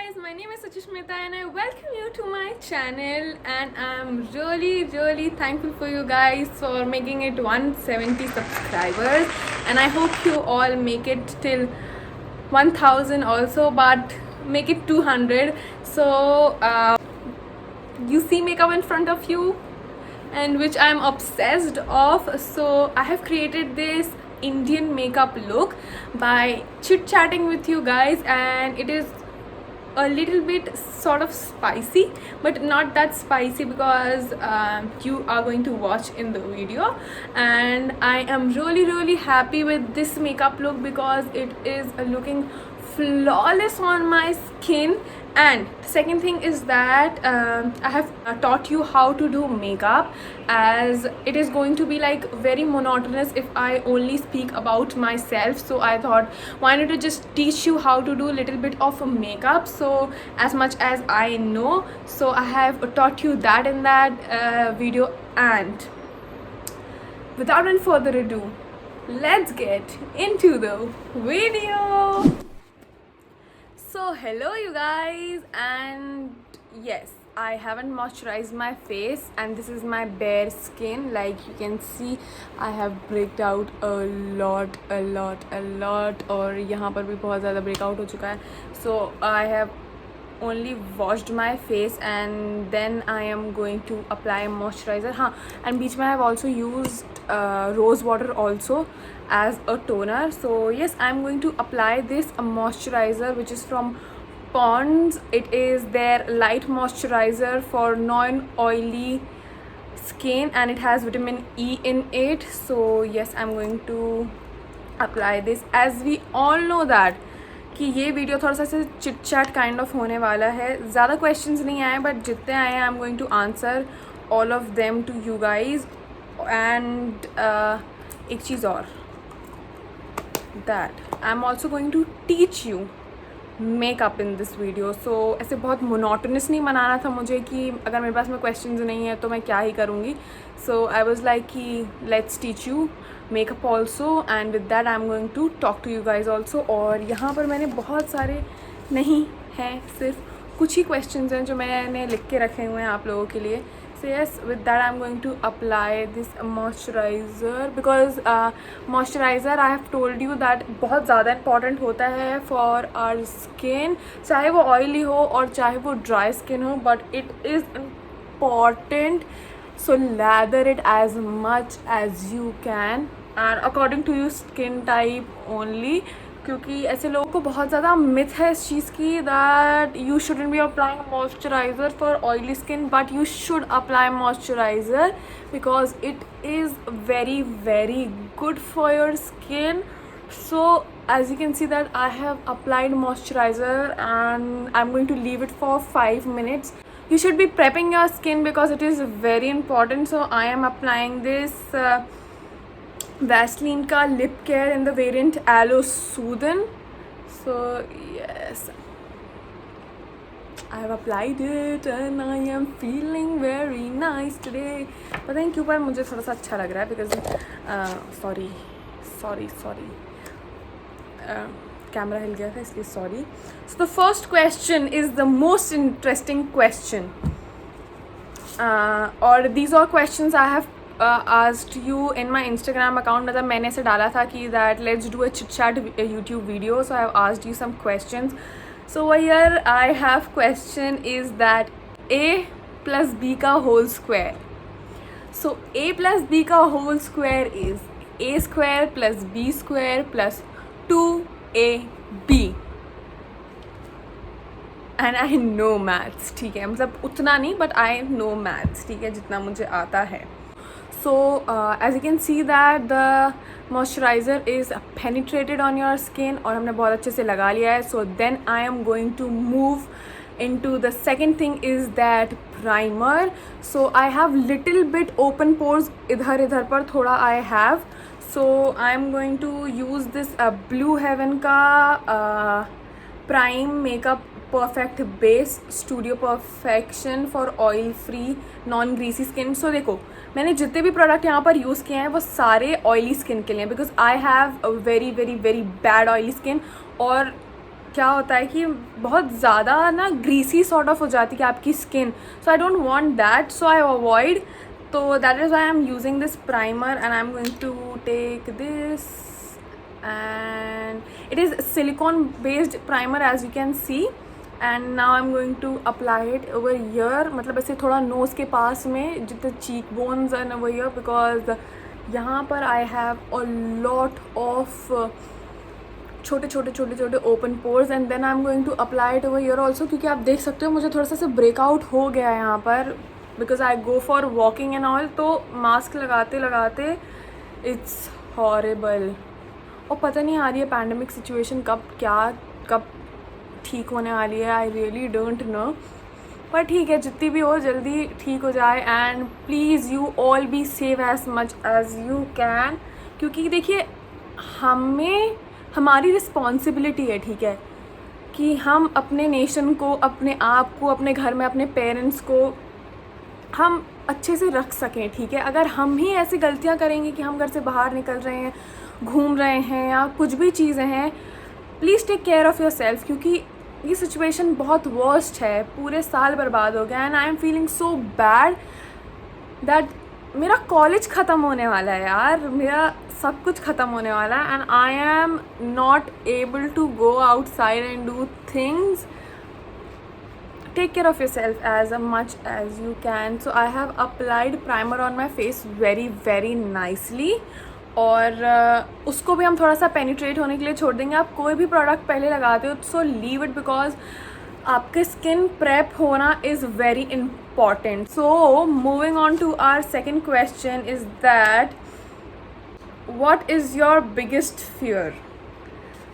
guys, my name is Suchishmita and I welcome you to my channel, and I'm really thankful for you guys for making it 170 subscribers, and I hope you all make it till 1000 also, but make it 200. So you see makeup in front of you, and which I'm obsessed of. So I have created this Indian makeup look by chit chatting with you guys, and it is a little bit sort of spicy, but not that spicy because you are going to watch in the video. And I am really happy with this makeup look because it is looking flawless on my skin. And second thing is that I have taught you how to do makeup, as it is going to be like very monotonous if I only speak about myself. So I thought, why not to just teach you how to do a little bit of makeup, so as much as I know. So I have taught you that in that video. And without any further ado, let's get into the video. So hello you guys, and yes, I haven't moisturized my face, and this is my bare skin. Like you can see, I have breaked out a lot, और यहाँ पर भी बहुत ज़्यादा breakout हो चुका है. So I have only washed my face and then I am going to apply moisturizer. हाँ, and बीच में I have also used rose water also as a toner. So yes, I'm going to apply this moisturizer which is from Pond's. It is their light moisturizer for non-oily skin and it has vitamin E in it. So yes, I'm going to apply this. As we all know that कि ये video थोड़ा सा से chit chat kind of होने वाला है. ज़्यादा questions नहीं आए, बट जितने आए I am going to answer all of them to you guys. And एक चीज़ और, that I am also going to teach you makeup in this video. So ऐसे बहुत मोनोटोनस नहीं बनाना था मुझे कि अगर मेरे पास में क्वेश्चंस नहीं है तो मैं क्या ही करूँगी. सो आई वॉज लाइक कि let's teach you makeup also, and with that I am going to talk to you guys also. और यहाँ पर मैंने बहुत सारे नहीं हैं, सिर्फ कुछ ही क्वेश्चंस हैं जो मैंने लिख के रखे हुए हैं आप लोगों के लिए. So yes, with that I'm going to apply this moisturizer because moisturizer I have told you that बहुत ज़्यादा important होता है for our skin, चाहे वो oily हो और चाहे वो dry skin हो, but it is important. So lather it as much as you can and according to your skin type only, क्योंकि ऐसे लोगों को बहुत ज़्यादा मिथ है इस चीज़ की that you shouldn't be applying moisturiser for oily skin, but you should apply moisturiser because it is very good for your skin. So as you can see that I have applied moisturizer and I'm going to leave it for 5 minutes. You should be prepping your skin because it is very important. So I am applying this Vaseline का lip care in the variant Aloe Soothen. So yes, I have applied it and I am feeling very nice today. पता नहीं क्यों पर मुझे थोड़ा सा अच्छा लग रहा है because sorry कैमरा हिल गया था इसलिए sorry. So the first question is the most interesting question, और these are questions I have asked you in my Instagram account. मतलब मैंने ऐसे डाला था कि that let's do a chit chat YouTube video. So I have asked you some questions. So here I have question is that a plus b का whole square. So a plus b का whole square is a square plus b square plus 2ab. And I know maths, ठीक है, मतलब उतना नहीं but I know maths, ठीक है, जितना मुझे आता है. So as you can see that the moisturizer is penetrated on your skin और हमने बहुत अच्छे से लगा लिया है. So then I am going to move into the second thing is that primer. So I have little bit open pores इधर पर थोड़ा I have. So I am going to use this Blue Heaven का prime makeup perfect base studio perfection for oil free non greasy skin. So देखो, मैंने जितने भी product यहाँ पर यूज़ किए हैं वो सारे ऑयली स्किन के लिए, because I have a very bad oily skin. और क्या होता है कि बहुत ज़्यादा ना ग्रीसी सॉर्ट ऑफ हो जाती है आपकी skin, so I don't want that, so I avoid. तो that is why I am using this primer and I am going to take this, and it is silicone based primer as you can see, and now I'm going to apply it over here, मतलब ऐसे थोड़ा nose के पास में जितने cheek bones and over here, because यहाँ पर I have a lot of छोटे छोटे छोटे छोटे open pores, and then I am going to apply it over here also, क्योंकि आप देख सकते हो मुझे थोड़ा सा ब्रेकआउट हो गया है यहाँ पर, because I go for walking and all. तो मास्क लगाते लगाते इट्स हॉरेबल. और पता नहीं आ रही है पैंडमिक सिचुएशन कब ठीक होने वाली है. आई रियली डोंट नो, पर ठीक है, जितनी भी हो जल्दी ठीक हो जाए. And please you all be safe as much as you can, क्योंकि देखिए हमारी रिस्पॉन्सिबिलिटी है, ठीक है, कि हम अपने नेशन को, अपने आप को, अपने घर में अपने पेरेंट्स को हम अच्छे से रख सकें, ठीक है. अगर हम ही ऐसी गलतियां करेंगे कि हम घर से बाहर निकल रहे हैं, घूम रहे हैं या कुछ भी चीज़ें हैं, please take care of your self, क्योंकि ये सिचुएशन बहुत वर्स्ट है. पूरे साल बर्बाद हो गया and I am feeling so bad that मेरा कॉलेज ख़त्म होने वाला है यार, मेरा सब कुछ ख़त्म होने वाला है, and I am not able to go outside and do things. Take care of yourself as much as you can. So I have applied primer on my face very very nicely, और उसको भी हम थोड़ा सा penetrate होने के लिए छोड़ देंगे. आप कोई भी प्रोडक्ट पहले लगाते हो सो लीव इट, बिकॉज आपके स्किन प्रेप होना is very important. So moving on to our second question is that what is your biggest fear.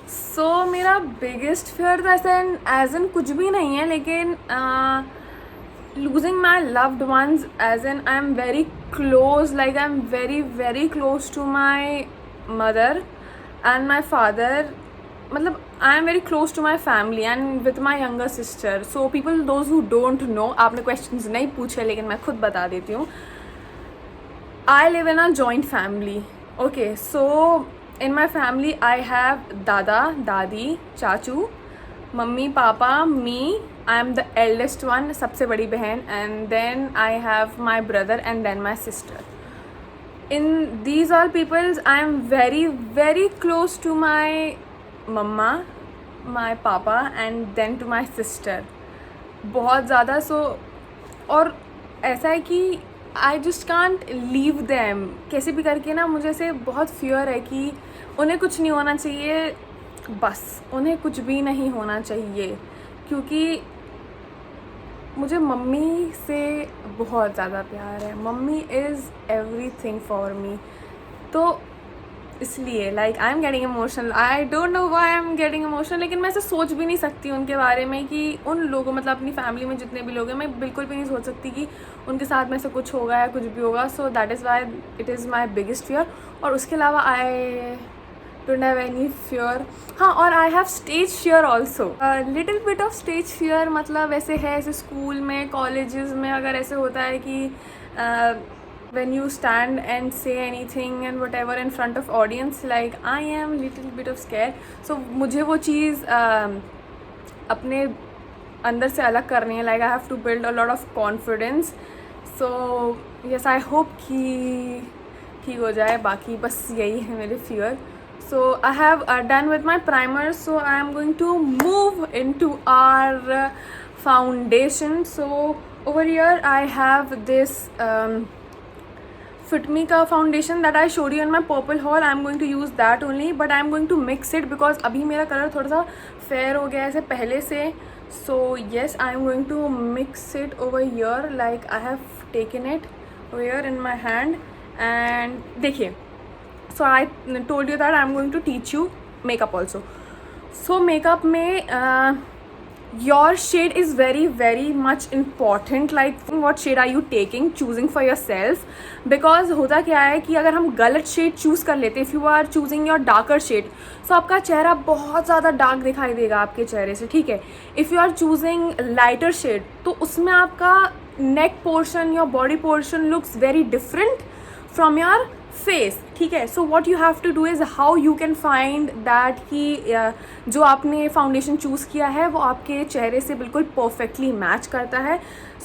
So मेरा बिगेस्ट फियर तो ऐसा एज एन कुछ भी नहीं है, लेकिन losing my loved ones, as in I am very close, like I am very very close to my mother and my father, मतलब I am very close to my family and with my younger sister. So people, those who don't know, आपने questions नहीं पूछे लेकिन मैं खुद बता देती हूँ. I live in a joint family. Okay, so in my family I have दादा दादी चाचू, mummy papa, me, I am the eldest one, सबसे बड़ी बहन, and then I have my brother and then my sister. In these all peoples I am very very close to my mama, my papa and then to my sister, बहुत ज़्यादा. सो और ऐसा है कि I just can't leave them. कैसे भी करके ना मुझे से बहुत फियर है कि उन्हें कुछ नहीं होना चाहिए, बस उन्हें कुछ भी नहीं होना चाहिए, क्योंकि मुझे मम्मी से बहुत ज़्यादा प्यार है. Mummy is everything for me. तो इसलिए like I am getting emotional. I don't know why I am getting emotional, लेकिन मैं ऐसे सोच भी नहीं सकती उनके बारे में कि उन लोगों, मतलब अपनी फैमिली में जितने भी लोग हैं, मैं बिल्कुल भी नहीं सोच सकती कि उनके साथ में से कुछ होगा या कुछ भी होगा. So that is why it is my biggest fear. और उसके अलावा आई don't have any fear. हाँ, और I have stage fear also. Little bit of stage fear, मतलब ऐसे है, ऐसे स्कूल में, कॉलेजेस में अगर ऐसे होता है कि when you stand and say anything and whatever in front of audience, like I am little bit of scared. So मुझे वो चीज़ अपने अंदर से अलग करनी है. Like I have to build a lot of confidence. So yes, I hope कि ठीक हो जाए. बाकी बस यही है मेरे fear. So I have done with my primer, so I am going to move into our foundation. So over here I have this Fit Me का foundation that I showed you in my purple haul. I am going to use that only, but I am going to mix it because अभी मेरा colour थोड़ा सा fair हो गया है पहले से. So yes, I am going to mix it over here, like I have taken it over here in my hand. And देखिए, so I told you that I am going to teach you makeup also. So makeup में your shade is very very much important. Like what shade are you taking, choosing for yourself, because होता क्या है कि अगर हम गलत shade choose कर लेते, if you are choosing your darker shade, so आपका चेहरा बहुत ज़्यादा dark दिखाई देगा आपके चेहरे से, ठीक है. If you are choosing lighter shade, तो उसमें आपका neck portion, your body portion looks very different from your face, ठीक है. So what you have to do is how you can find that कि जो आपने फाउंडेशन चूज़ किया है वो आपके चेहरे से बिल्कुल परफेक्टली मैच करता है.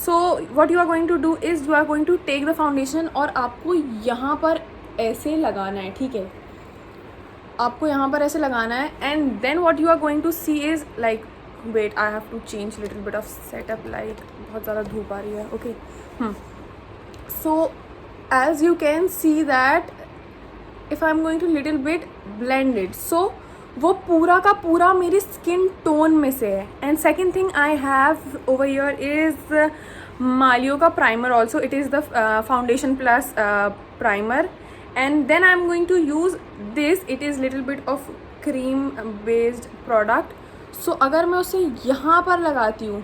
So what you are going to do is you are going to take the foundation और आपको यहाँ पर ऐसे लगाना है, ठीक है. आपको यहाँ पर ऐसे लगाना है and then what you are going to see is like, wait I have to change little bit of setup light, बहुत ज़्यादा धूप आ रही है. Okay. So as you can see that if I'm going to little bit blend it, so वो पूरा का पूरा मेरी स्किन टोन में से है. And second thing I have over here is मालियो का primer also. It is the foundation plus primer. And then I am going to use this. It is little bit of cream based product. So अगर मैं उसे यहाँ पर लगाती हूँ,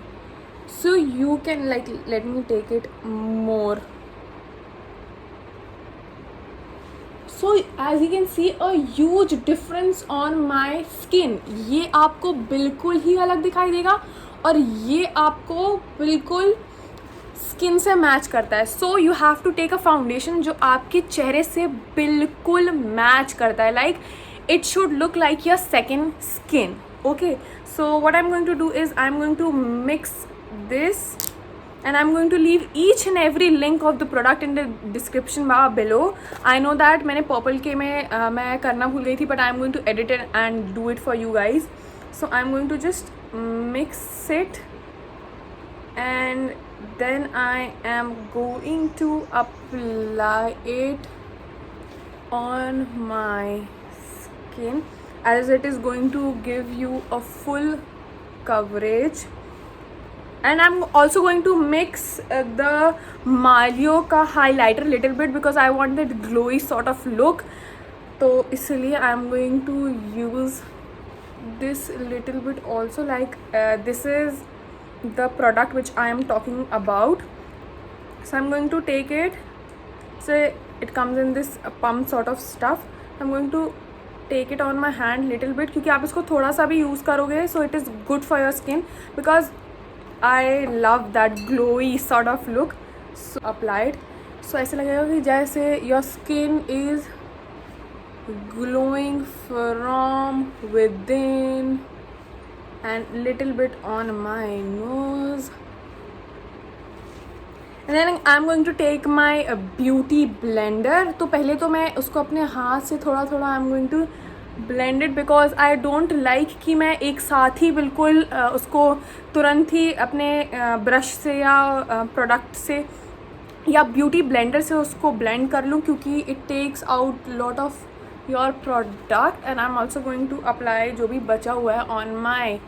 so you can like let me take it more. So as you can see a huge difference on my skin. ये आपको बिल्कुल ही अलग दिखाई देगा और ये आपको बिल्कुल स्किन से मैच करता है. So you have to take a foundation जो आपके चेहरे से बिल्कुल मैच करता है. Like it should look like your second skin. Okay. So what I am going to do is I am going to mix this and I'm going to leave each and every link of the product in the description bar below. I know that मैंने purple के में मैं करना भूल गई थी, but I'm going to edit it and do it for you guys. So I'm going to just mix it and then I am going to apply it on my skin as it is going to give you a full coverage. And I'm also going to mix the Mario का highlighter little bit because I want that glowy sort of look. तो इसलिए I'm going to use this little bit also. Like this is the product which I am talking about. So I'm going to take it. So it comes in this pump sort of stuff. I'm going to take it on my hand little bit क्योंकि आप इसको थोड़ा सा भी use करोगे so it is good for your skin because I love that glowy sort of look. So applied. So ऐसे लगेगा कि जैसे your skin is glowing from within and little bit on my nose. And then I'm going to take my beauty blender. तो पहले तो मैं उसको अपने हाथ से थोड़ा थोड़ा I'm going to blended because I don't like कि मैं एक साथ ही बिल्कुल उसको तुरंत ही अपने ब्रश से या प्रोडक्ट से या ब्यूटी ब्लेंडर से उसको ब्लेंड कर लूँ क्योंकि it takes out lot of your product. And I am also going to apply जो भी बचा हुआ है on my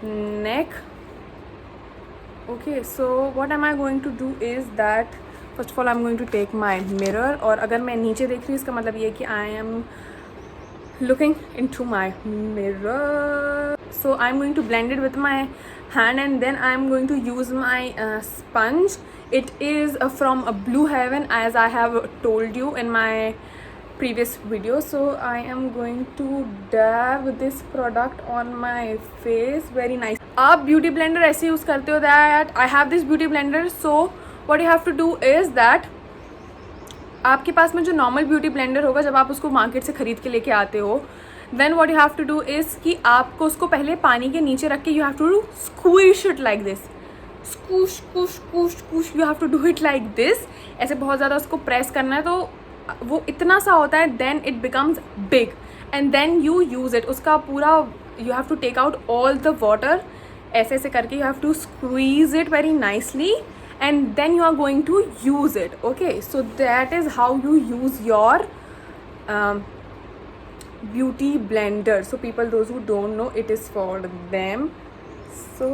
neck. Okay. So what am I going to do is that first of all I am going to take my mirror. और अगर मैं नीचे देख रही हूँ इसका मतलब ये है कि I M looking into my mirror. So I'm going to blend it with my hand and then I'm going to use my sponge. It is from Blue Heaven as I have told you in my previous video. So I am going to dab this product on my face. Very nice. आप beauty blender ऐसे use करते हो that I have this beauty blender. So what you have to do is that आपके पास में जो normal beauty blender होगा जब आप उसको मार्केट से ख़रीद के लेके आते हो, then what you have to do is कि आपको उसको पहले पानी के नीचे रख के you have to do squish it like this. Squish squish squish squish you have to do it like this. ऐसे बहुत ज़्यादा उसको प्रेस करना है तो वो इतना सा होता है, then it becomes big and then you use it. उसका पूरा you have to take out all the water. ऐसे ऐसे करके you have to squeeze it very nicely and then you are going to use it. Okay, so that is how you use your beauty blender. So people, those who don't know, it is for them. So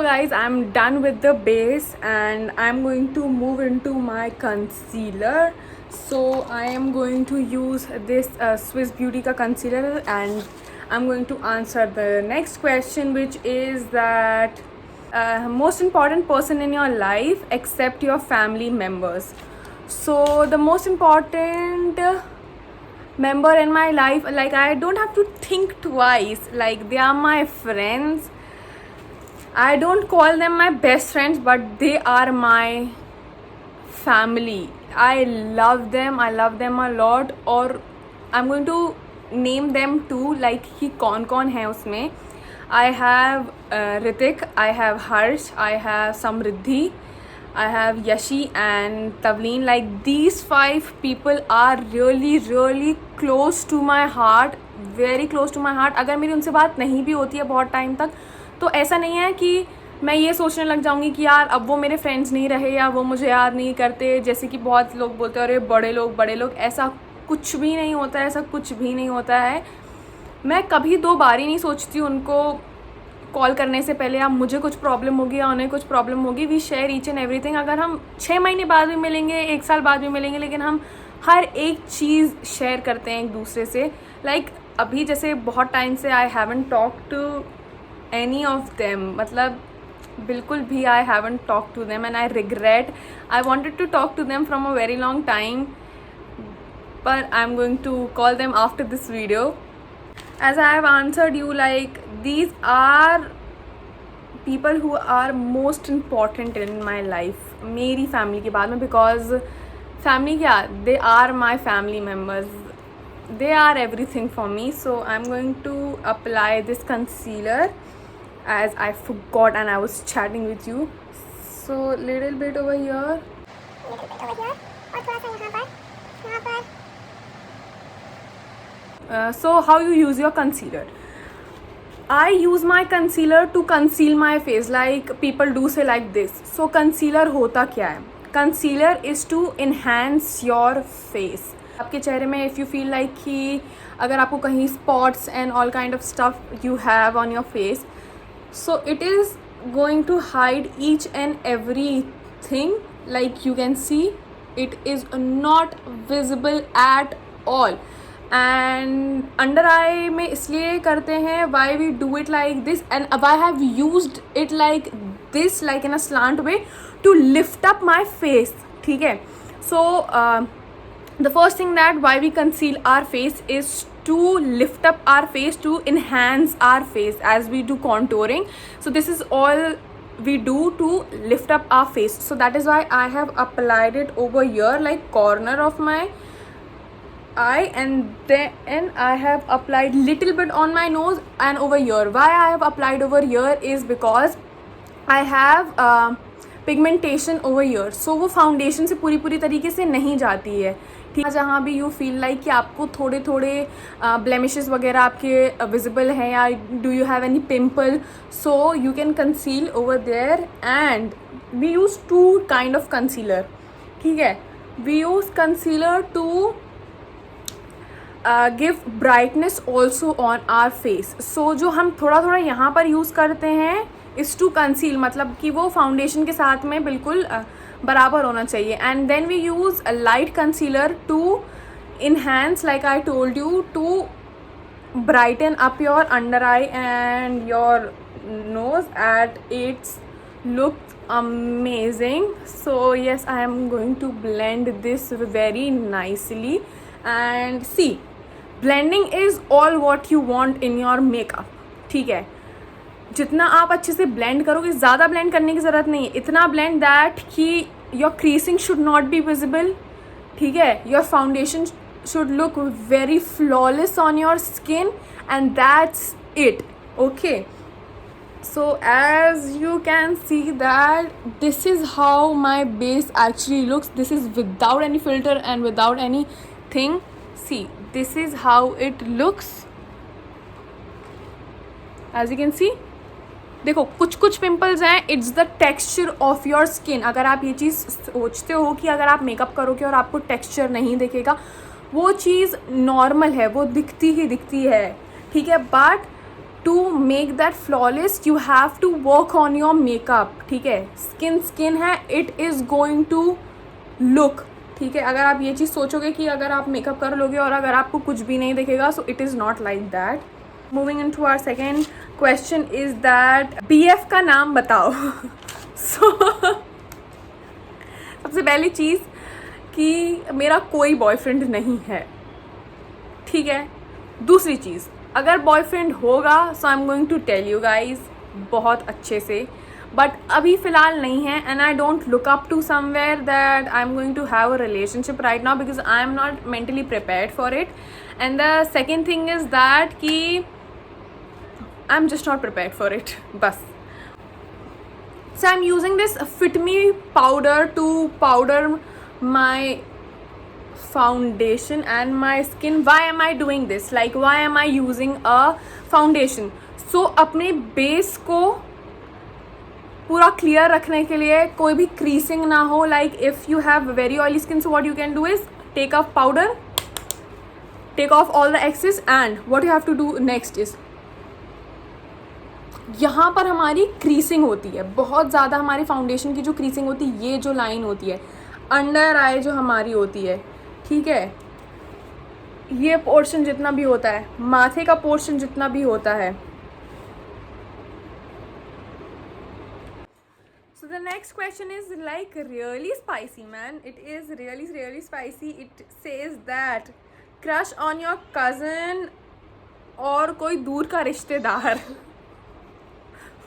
guys, I'm done with the base and I'm going to move into my concealer. So I am going to use this Swiss Beauty ka concealer and I'm going to answer the next question, which is that most important person in your life except your family members. So the most important member in my life, like I don't have to think twice, like they are my friends. I don't call them my best friends, but they are my family. I love them a lot. और I'm going to name them too, like कि कौन कौन है उसमें. I have Ritik, I have Harsh, I have Samriddhi, I have Yashi and Tavleen. Like these 5 people are really close to my heart, very close to my heart. अगर मेरी उनसे बात नहीं भी होती है बहुत टाइम तक, तो ऐसा नहीं है कि मैं ये सोचने लग जाऊँगी कि यार अब वो मेरे फ्रेंड्स नहीं रहे या वो मुझे याद नहीं करते, जैसे कि बहुत लोग बोलते हैं अरे बड़े लोग. ऐसा कुछ भी नहीं होता है, ऐसा कुछ भी नहीं होता है. मैं कभी 2 बार ही नहीं सोचती उनको कॉल करने से पहले या मुझे कुछ प्रॉब्लम होगी या उन्हें कुछ प्रॉब्लम होगी. We share each and everything. अगर हम 6 महीने बाद भी मिलेंगे, 1 साल बाद भी मिलेंगे, लेकिन हम हर एक चीज़ शेयर करते हैं एक दूसरे से. लाइक अभी जैसे बहुत टाइम से I haven't talk to any of them, मतलब बिल्कुल भी I haven't talk to them and I regret. I wanted to talk to them from a very long time, but I'm going to call them after this video. As I have answered you, like these are people who are most important in my life, मेरी family के बाद में, because family क्या, they are my family members, they are everything for me. So I'm going to apply this concealer as I forgot and I was chatting with you. So little bit over here और थोड़ा सा यहाँ पर. So how you use your concealer? I use my concealer to conceal my face, like people do say like this. So concealer होता क्या है? Concealer is to enhance your face. आपके चेहरे में if you feel like कि अगर आपको कहीं spots and all kind of stuff you have on your face, so it is going to hide each and everything. Like you can see, it is not visible at all. And under eye में इसलिए करते हैं, why we do it like this and why have used it like this, like in a slant way to lift up my face. ठीक है. So the first thing that why we conceal our face is to lift up our face, to enhance our face as we do contouring. So this is all we do to lift up our face. So that is why I have applied it over here, like corner of my eye, and then I have applied little bit on my nose and over here. Why I have applied over here is because I have pigmentation over ear. So वो foundation से पूरी तरीके से नहीं जाती है. ठीक है. जहाँ भी यू फील लाइक कि आपको थोड़े ब्लेमिशेस वगैरह आपके विजिबल हैं या do you have any pimple, so you can conceal over there. And we use 2 kind of concealer. ठीक है. We use concealer to give brightness also on our face. सो जो हम थोड़ा यहाँ पर यूज़ करते हैं इज़ टू कंसील, मतलब कि वो फाउंडेशन के साथ में बिल्कुल बराबर होना चाहिए. And then we use a light concealer to enhance, like I told you, to brighten up your under eye and your nose at its look amazing. So yes, I am going to blend this very nicely. And see, blending is all what you want in your makeup. ठीक है. जितना आप अच्छे से blend करोगे, ज़्यादा blend करने की ज़रूरत नहीं है. इतना ब्लेंड दैट कि your creasing should not be visible. ठीक है. Your foundation should look very flawless on your skin and that's it. Okay. So as you can see that this is how my base actually looks. This is without any filter and without anything. See, this is how it looks. As you can see, देखो कुछ pimples हैं. It's the texture of your skin. अगर आप ये चीज़ सोचते हो कि अगर आप मेकअप करोगे और आपको टेक्सचर नहीं दिखेगा, वो चीज़ नॉर्मल है, वो दिखती ही दिखती है. ठीक है. But to make that flawless you have to work on your makeup. ठीक है. स्किन है, it is going to look. ठीक है. अगर आप ये चीज़ सोचोगे कि अगर आप मेकअप कर लोगे और अगर आपको कुछ भी नहीं दिखेगा, so it is not like that. Moving into our second question is that BF का नाम बताओ. So सबसे पहली चीज़ कि मेरा कोई बॉयफ्रेंड नहीं है. ठीक है. दूसरी चीज़, अगर बॉयफ्रेंड होगा, so I am going to tell you guys बहुत अच्छे से. बट अभी फ़िलहाल नहीं है, and I don't look up to somewhere that I am going to have a relationship right now because I am not mentally prepared for it. And the second thing is that कि I am just not prepared for it. बस. So I'm using this Fit Me powder to powder my foundation and my skin. Why am I doing this? Like, why am I using a foundation? So अपने base को पूरा clear रखने के लिए, कोई भी creasing ना हो. Like if you have very oily skin, so what you can do is take off powder, take off all the excess, and what you have to do next is यहाँ पर हमारी क्रीसिंग होती है बहुत ज़्यादा. हमारी फाउंडेशन की जो क्रीसिंग होती है, ये जो लाइन होती है अंडर आई जो हमारी होती है, ठीक है, ये पोर्शन जितना भी होता है, माथे का पोर्शन जितना भी होता है. So the next question is like really spicy, man. It is really spicy. It says that crush on your cousin और कोई दूर का रिश्तेदार.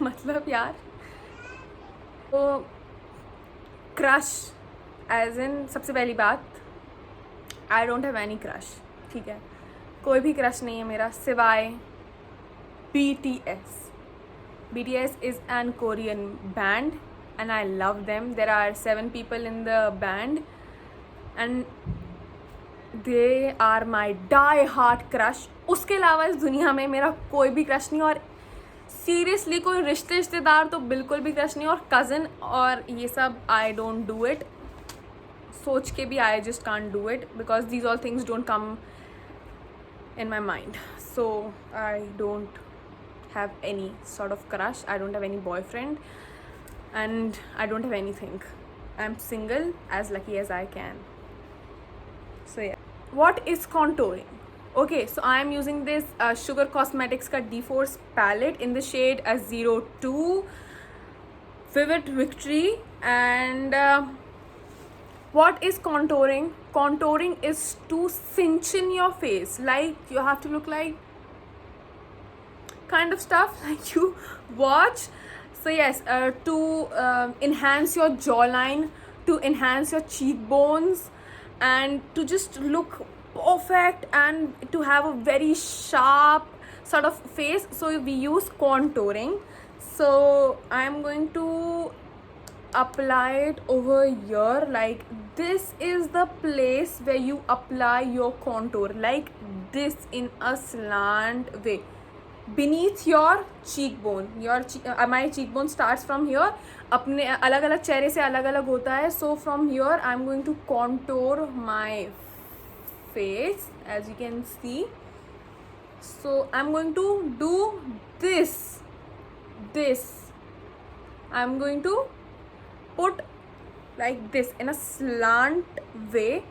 मतलब यार, तो क्रश एज इन, सबसे पहली बात, I don't have any crush. ठीक है, कोई भी क्रश नहीं है मेरा सिवाय BTS. BTS is an Korean band and I love them. There are 7 people in the band and they are my die hard crush. उसके अलावा इस दुनिया में मेरा कोई भी क्रश नहीं, और सीरियसली कोई रिश्तेदार तो बिल्कुल भी क्रश नहीं, और कज़न और ये सब आई डोंट डू इट. सोच के भी I just can't do it because these all things don't come in my mind. So I don't have any sort of crush. I don't have any boyfriend and I don't have anything. I'm single, as lucky as I can. So yeah, what is contouring? Okay, so I am using this Sugar Cosmetics ka D-Force palette in the shade 02 Vivid Victory. And what is contouring? Contouring is to cinch in your face, like you have to look like kind of stuff like you watch. So yes, to enhance your jawline, to enhance your cheekbones, and to just look perfect and to have a very sharp sort of face, so we use contouring. So I am going to apply it over here. Like this is the place where you apply your contour, like this, in a slant way beneath your cheekbone. My cheekbone starts from here. अपने अलग अलग चेहरे से अलग अलग होता है. So from here I am going to contour my face, as you can see. So I am going to do this. I am going to put like this in a slant way.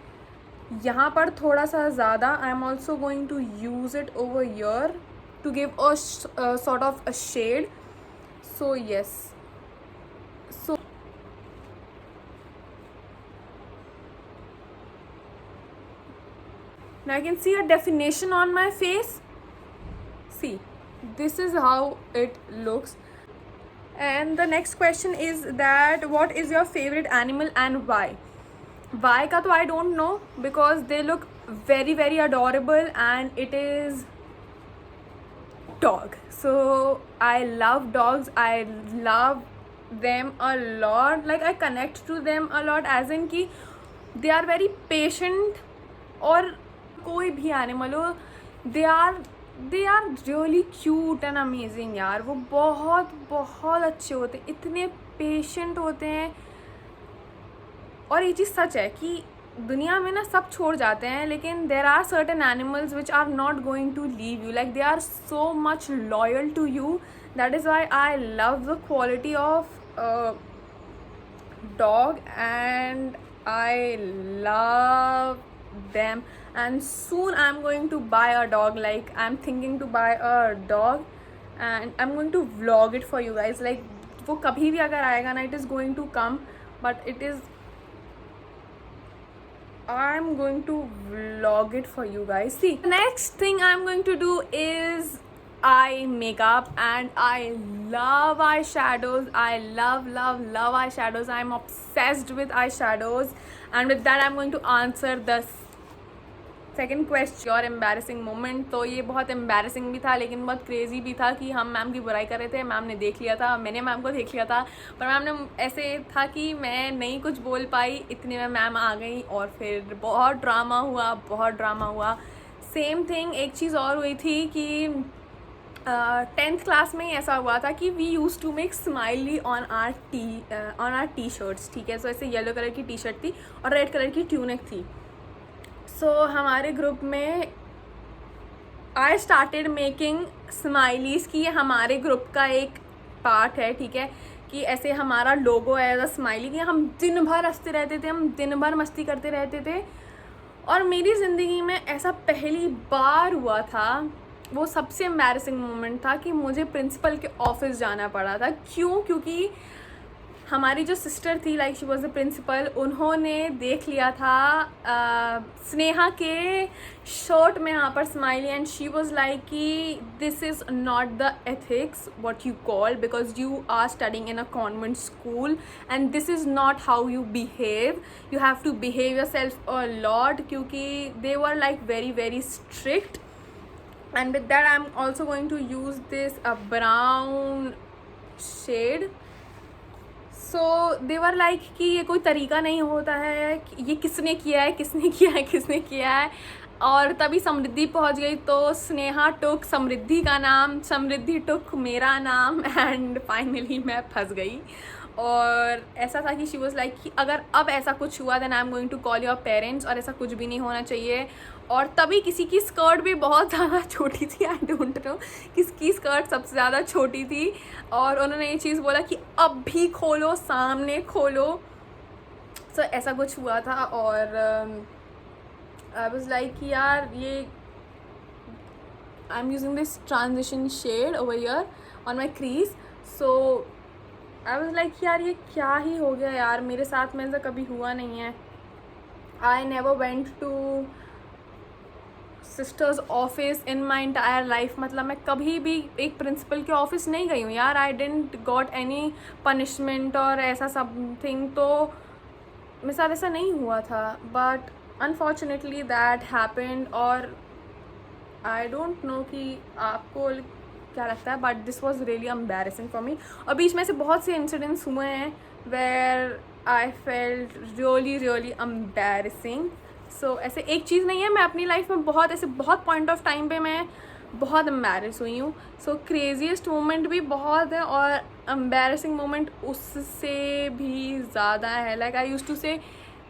यहाँ पर थोड़ा सा ज़्यादा. I am also going to use it over here to give a sort of a shade. So yes, so now I can see a definition on my face. See, this is how it looks. And the next question is that what is your favorite animal and why? Why ka to I don't know, because they look very adorable, and it is dog. So I love dogs. I love them a lot. Like I connect to them a lot, as in कि they are very patient. और कोई भी animal हो, they are really cute and amazing यार. वो बहुत अच्छे होते हैं, इतने patient होते हैं. और ये चीज़ सच है कि दुनिया में ना सब छोड़ जाते हैं, लेकिन there are certain animals which are not going to leave you. Like they are so much loyal to you. That is why I love the quality of dog, and I love them. And soon I'm going to buy a dog. Like I'm thinking to buy a dog, and I'm going to vlog it for you guys. Like वो कभी भी अगर आएगा ना, it is going to come, but I'm going to vlog it for you guys. See, the next thing I'm going to do is eye makeup, and I love eyeshadows. I love eyeshadows. I'm obsessed with eyeshadows. And with that I'm going to answer the second question और embarrassing moment. तो ये बहुत embarrassing भी था लेकिन बहुत crazy भी था कि हम मैम की बुराई कर रहे थे. मैम ने देख लिया था, मैंने मैम को देख लिया था, पर मैम ने ऐसे था कि मैं नहीं कुछ बोल पाई. इतने में मैम आ गई और फिर बहुत ड्रामा हुआ. सेम थिंग एक चीज़ और हुई थी कि 10th क्लास में ही ऐसा हुआ था कि we use to make smiley on our T shirts. ठीक है, सो ऐसे येलो कलर की टी शर्ट थी और रेड कलर की ट्यूनिक थी. सो हमारे ग्रुप में आई स्टार्टेड मेकिंग स्माइलीज़ की. ये हमारे ग्रुप का एक पार्ट है. ठीक है, कि ऐसे हमारा लोगो है एज अ स्माइली, कि हम दिन भर हंसते रहते थे, हम दिन भर मस्ती करते रहते थे. और मेरी ज़िंदगी में ऐसा पहली बार हुआ था, वो सबसे एम्बैरेसिंग मोमेंट था कि मुझे प्रिंसिपल के ऑफिस जाना पड़ा था. क्योंकि हमारी जो सिस्टर थी, like she was the principal, उन्होंने देख लिया था स्नेहा के शर्ट में यहाँ पर smiley, and she was like कि this is not the ethics what you call, because you are studying in a convent school and this is not how you behave. You have to behave yourself a lot, क्योंकि they were like very strict. And with that I'm also going to use this brown shade. So they were like कि ये कोई तरीका नहीं होता है, ये किसने किया है. और तभी समृद्धि पहुंच गई, तो स्नेहा टुक समृद्धि का नाम, समृद्धि टुक मेरा नाम, एंड फाइनली मैं फंस गई. और ऐसा था कि शी वॉज लाइक कि अगर अब ऐसा कुछ हुआ then I am going to call your parents, और ऐसा कुछ भी नहीं होना चाहिए. और तभी किसी की स्कर्ट भी बहुत ज़्यादा छोटी थी, आई डोंट नो किसकी स्कर्ट सबसे ज़्यादा छोटी थी, और उन्होंने ये चीज़ बोला कि अब भी खोलो, सामने खोलो. सो ऐसा कुछ हुआ था. और आई वाज लाइक कि यार ये I am using this transition shade over here on my crease. So I was like यार ये क्या ही हो गया यार, मेरे साथ में ऐसा कभी हुआ नहीं है. I never went two sisters office in my entire life. मतलब मैं कभी भी एक प्रिंसिपल के ऑफिस नहीं गई हूँ यार. आई डेंट गॉट एनी पनिशमेंट और ऐसा समथिंग, तो मेरे साथ ऐसा नहीं हुआ था. But unfortunately that happened. और आई डोंट नो कि आपको क्या लगता है, but this was really embarrassing for me. और बीच में से बहुत से इंसिडेंट्स हुए हैं where I felt really embarrassing. So ऐसे एक चीज़ नहीं है, मैं अपनी लाइफ में बहुत पॉइंट ऑफ टाइम पे मैं बहुत एम्बैरेस हुई हूँ. सो क्रेजीएस्ट मोमेंट भी बहुत है और एम्बैरेसिंग मोमेंट उससे भी ज़्यादा है. Like I use to say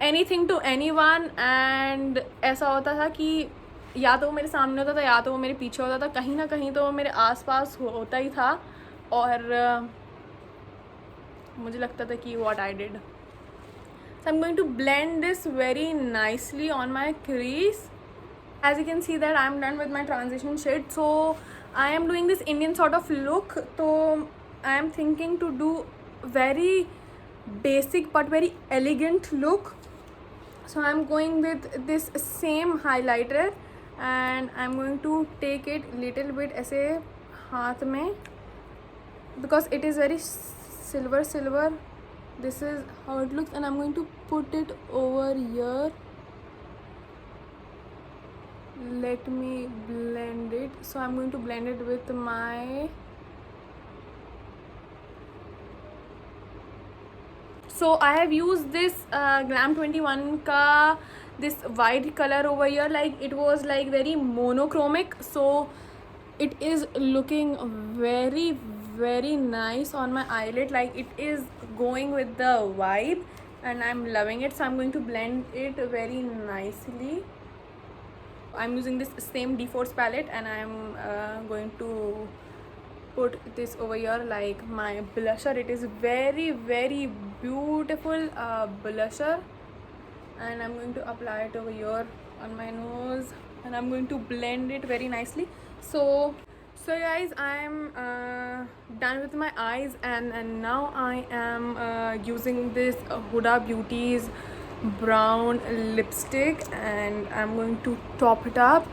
anything to anyone, एंड ऐसा होता था कि या तो वो मेरे सामने होता था या तो वो मेरे पीछे होता था, कहीं ना कहीं तो वो मेरे आसपास होता ही था. और मुझे लगता था कि what I did. So I'm going to blend this very nicely on my crease. As you can see that I'm done with my transition shade. So I am doing this Indian sort of look. So I am thinking to do very basic but very elegant look. So I'm going with this same highlighter and I'm going to take it little bit ऐसे हाथ में, because it is very silver. This is how it looks, and I'm going to put it over here. Let me blend it. So I'm going to blend it with my, so I have used this Glam 21 ka this white color over here. Like it was like very monochromic, so it is looking very nice on my eyelid. Like it is going with the vibe and I'm loving it. So I'm going to blend it very nicely. I'm using this same D4's palette and I'm going to put this over here like my blusher. It is very beautiful blusher, and I'm going to apply it over here on my nose and I'm going to blend it very nicely. So guys, I'm done with my eyes, and now I am using this Huda Beauty's brown lipstick, and I'm going to top it up.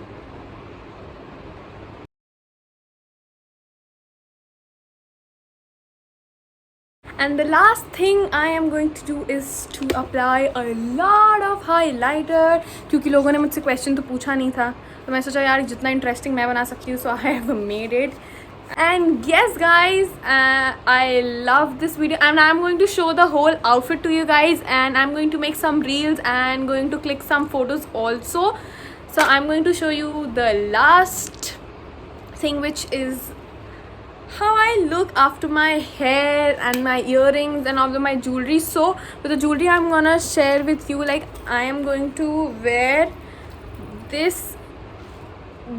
And the last thing I am going to do is to apply a lot of highlighter, क्योंकि लोगों ने मुझसे question तो पूछा नहीं था, तो मैं सोचा यार जितना interesting मैं बना सकती हूँ, so I have made it. And yes guys, I love this video and I'm going to show the whole outfit to you guys, and I'm going to make some reels and going to click some photos also. So I'm going to show you the last thing, which is how I look after my hair and my earrings and all of my jewelry. So with the jewelry I'm gonna share with you, like I am going to wear this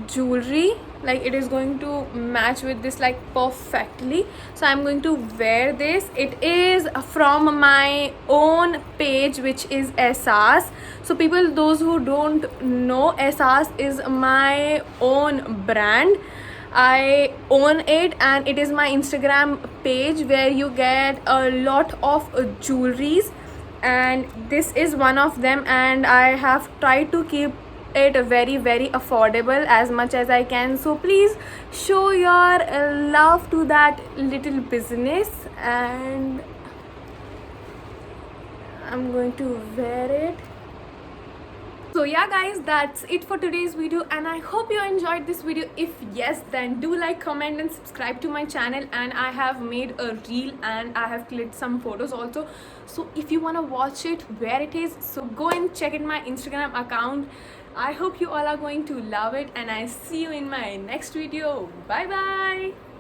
jewelry, like it is going to match with this like perfectly. So I'm going to wear this. It is from my own page, which is Essas. So people, those who don't know, Essas is my own brand. I own it and it is my Instagram page where you get a lot of jewelries, and this is one of them, and I have tried to keep it very affordable as much as I can. So please show your love to that little business, and I'm going to wear it. So yeah guys, that's it for today's video, and I hope you enjoyed this video. If yes, then do like, comment and subscribe to my channel. And I have made a reel and I have clicked some photos also, so if you want to watch it where it is, so go and check in my Instagram account. I hope you all are going to love it, and I see you in my next video. Bye bye.